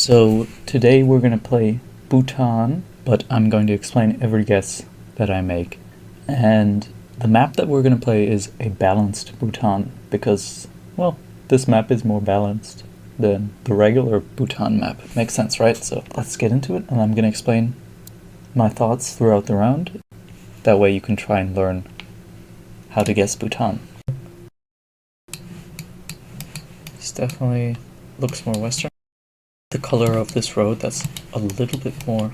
So today we're going to play Bhutan, but I'm going to explain every guess that I make. And the map that we're going to play is a balanced Bhutan because, well, this map is more balanced than the regular Bhutan map. Makes sense, right? So let's get into it, and I'm going to explain my thoughts throughout the round. That way you can try and learn how to guess Bhutan. This definitely looks more Western. The color of this road, that's a little bit more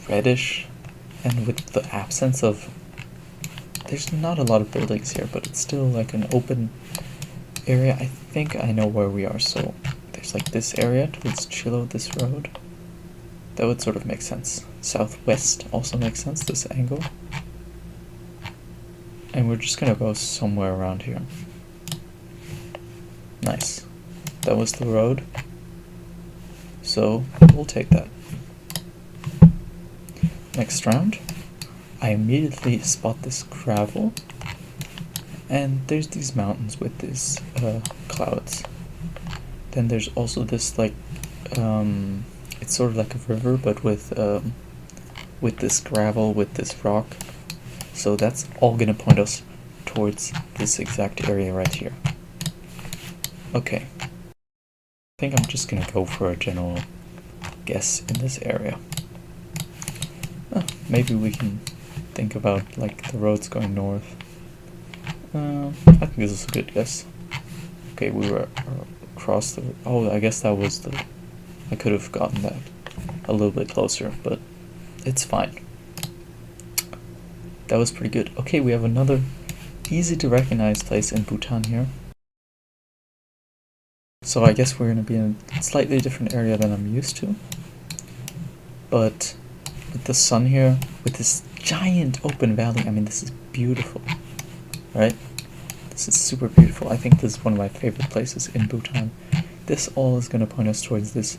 reddish, and with the absence of, there's not a lot of buildings here, but it's still like an open area. I think I know where we are. So there's like this area towards Chilo, this road. That would sort of make sense. Southwest also makes sense, this angle. And we're just gonna go somewhere around here. Nice. That was the road. So we'll take that. Next round, I immediately spot this gravel, and there's these mountains with these clouds. Then there's also this like, it's sort of like a river, but with this gravel, with this rock. So that's all gonna point us towards this exact area right here. Okay. I think I'm just gonna go for a general guess in this area. Maybe we can think about like the roads going north. I think this is a good guess. Okay, we were across the... Oh, I guess that was the... I could have gotten that a little bit closer, but it's fine. That was pretty good. Okay, we have another easy to recognize place in Bhutan here. So I guess we're going to be in a slightly different area than I'm used to. But with the sun here, with this giant open valley, I mean, this is beautiful, right? This is super beautiful. I think this is one of my favorite places in Bhutan. This all is going to point us towards this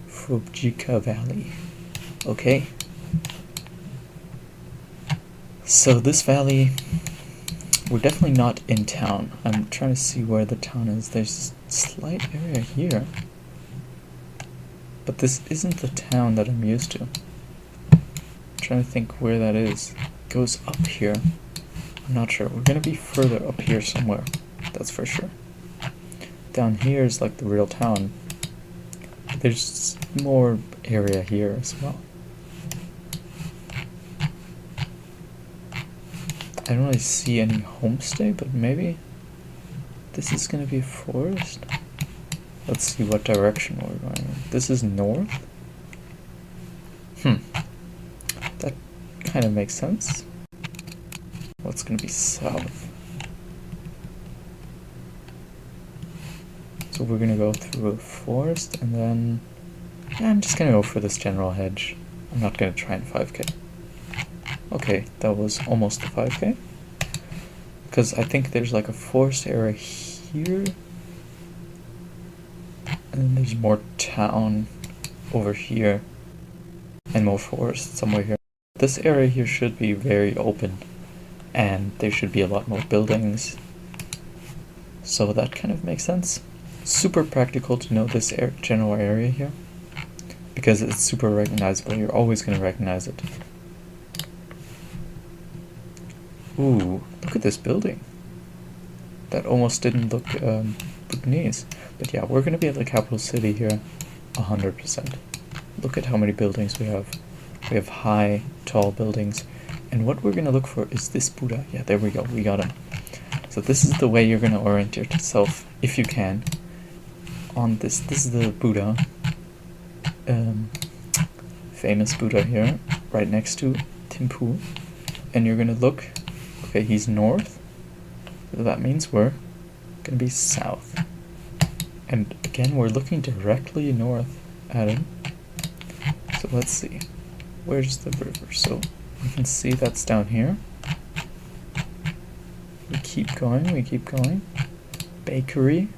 Phobjika Valley. Okay? So this valley, we're definitely not in town. I'm trying to see where the town is. There's a slight area here. But this isn't the town that I'm used to. I'm trying to think where that is. It goes up here. I'm not sure. We're gonna be further up here somewhere. That's for sure. Down here is like the real town. But there's more area here as well. I don't really see any homestay, but maybe this is gonna be a forest. Let's see what direction we're going in. This is north? That kind of makes sense. What's gonna be south? So we're gonna go through a forest, and then... Yeah, I'm just gonna go for this general hedge. I'm not gonna try and 5k. Okay, that was almost a 5k. Because I think there's like a forest area here. And then there's more town over here. And more forest somewhere here. This area here should be very open. And there should be a lot more buildings. So that kind of makes sense. Super practical to know this general area here. Because it's super recognizable. You're always going to recognize it. Ooh, look at this building. That almost didn't look Bhutanese. But yeah, we're going to be at the capital city here 100%. Look at how many buildings we have. We have high, tall buildings. And what we're going to look for is this Buddha. Yeah, there we go. We got him. So this is the way you're going to orient yourself, if you can, on this. This is the Buddha. Famous Buddha here, right next to Thimphu. And you're going to look... Okay, he's north, so that means we're going to be south. And again, we're looking directly north at him. So let's see, where's the river? So we can see that's down here. We keep going. Bakery.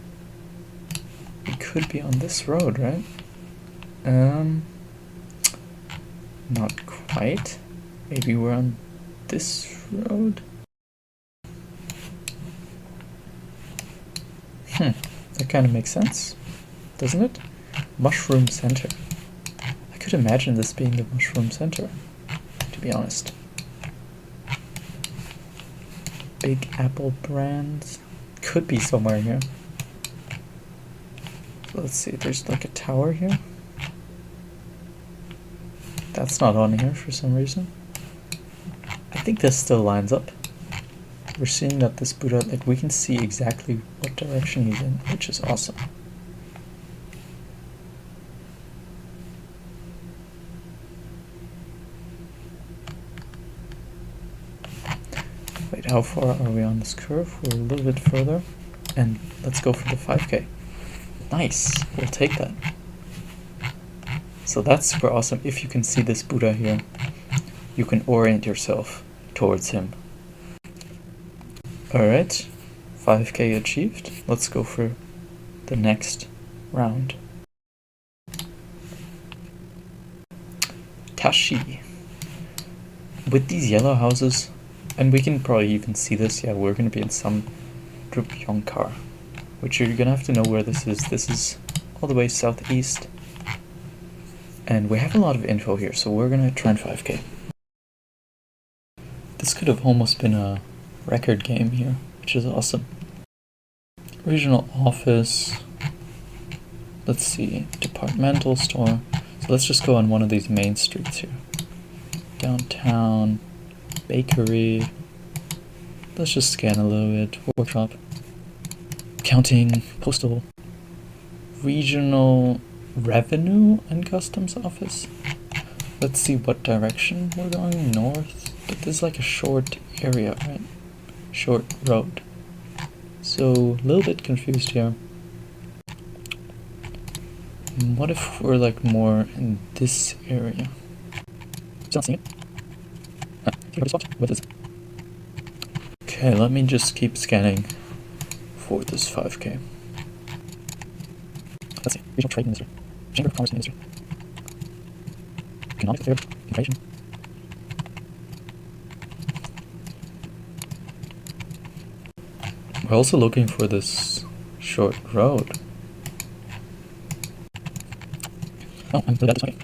We could be on this road, right? Not quite. Maybe we're on this road. That kind of makes sense, doesn't it? Mushroom Center. I could imagine this being the Mushroom Center, to be honest. Big Apple brands. Could be somewhere here. So let's see, there's like a tower here. That's not on here for some reason. I think this still lines up. We're seeing that this Buddha, like, we can see exactly what direction he's in, which is awesome. Wait, how far are we on this curve? We're a little bit further. And let's go for the 5K. Nice, we'll take that. So that's super awesome. If you can see this Buddha here, you can orient yourself towards him. Alright, 5K achieved. Let's go for the next round. Tashi. With these yellow houses, and we can probably even see this, yeah, we're going to be in some Bhutancord, which you're going to have to know where this is. This is all the way southeast. And we have a lot of info here, so we're going to try and 5K. This could have almost been a record game here, which is awesome. Regional office. Let's see, departmental store. So let's just go on one of these main streets here. Downtown, bakery. Let's just scan a little bit. Workshop. Accounting, postal. Regional revenue and customs office. Let's see what direction we're going. North. But this is like a short area, right? Short road. So a little bit confused here. What if we're like more in this area? Still not seeing it. Okay, let me just keep scanning for this 5K. Let's see. Regional Trade Minister. Chamber of Commerce Ministry. Economic Affairs. Immigration. We're also looking for this short road. Oh, I'm this way.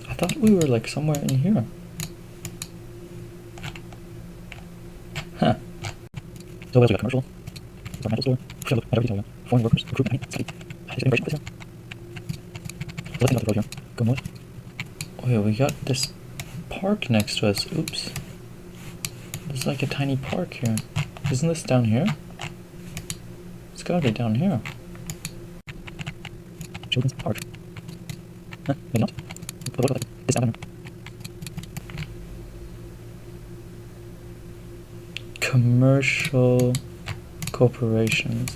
I thought we were like somewhere in here. Huh. So what else we got? Commercial, departmental store. Should look at everything. Foreign workers, recruitment. Study. Immigration office here. Let's think about the road here. Go north. Oh yeah, we got this park next to us. Oops. There's like a tiny park here. Isn't this down here? It's gotta be down here. Children's Park. Huh? Maybe not. What about like this avenue? Commercial corporations.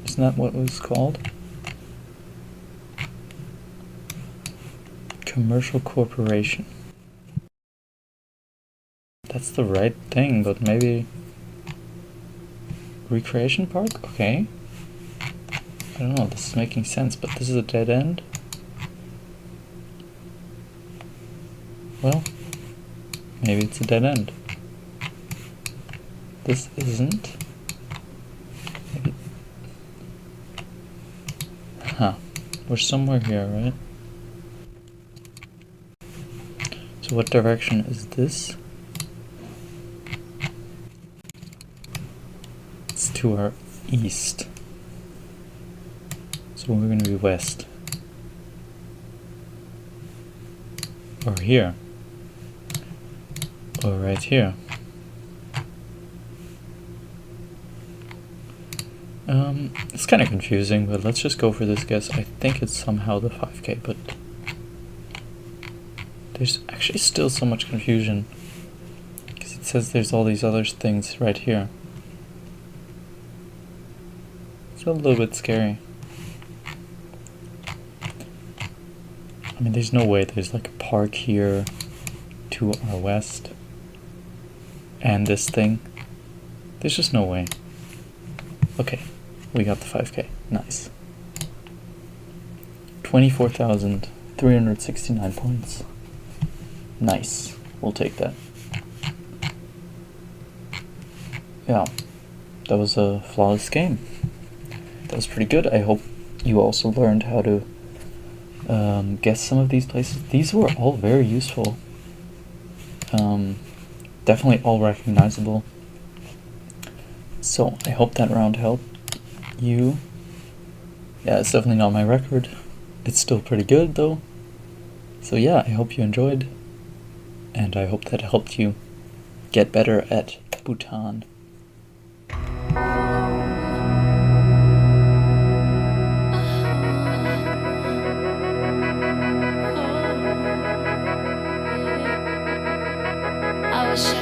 Isn't that what it was called? Commercial corporation. That's the right thing, but maybe recreation park? Okay. I don't know, this is making sense, but this is a dead end. Well, maybe it's a dead end. This isn't. Maybe. Huh. We're somewhere here, right? So what direction is this? It's to our east. So we're going to be west. Or here. Or right here. It's kind of confusing, but let's just go for this guess. I think it's somehow the 5K, but there's actually still so much confusion because it says there's all these other things right here. It's a little bit scary. I mean, there's no way there's like a park here to our west and this thing. There's just no way. Okay, we got the 5K. Nice. 24,369 points. Nice. We'll take that. Yeah, that was a flawless game. That was pretty good. I hope you also learned how to guess some of these places. These were all very useful. Definitely all recognizable. So I hope that round helped you. Yeah, it's definitely not my record. It's still pretty good though. So yeah, I hope you enjoyed, and I hope that helped you get better at Bhutan. I was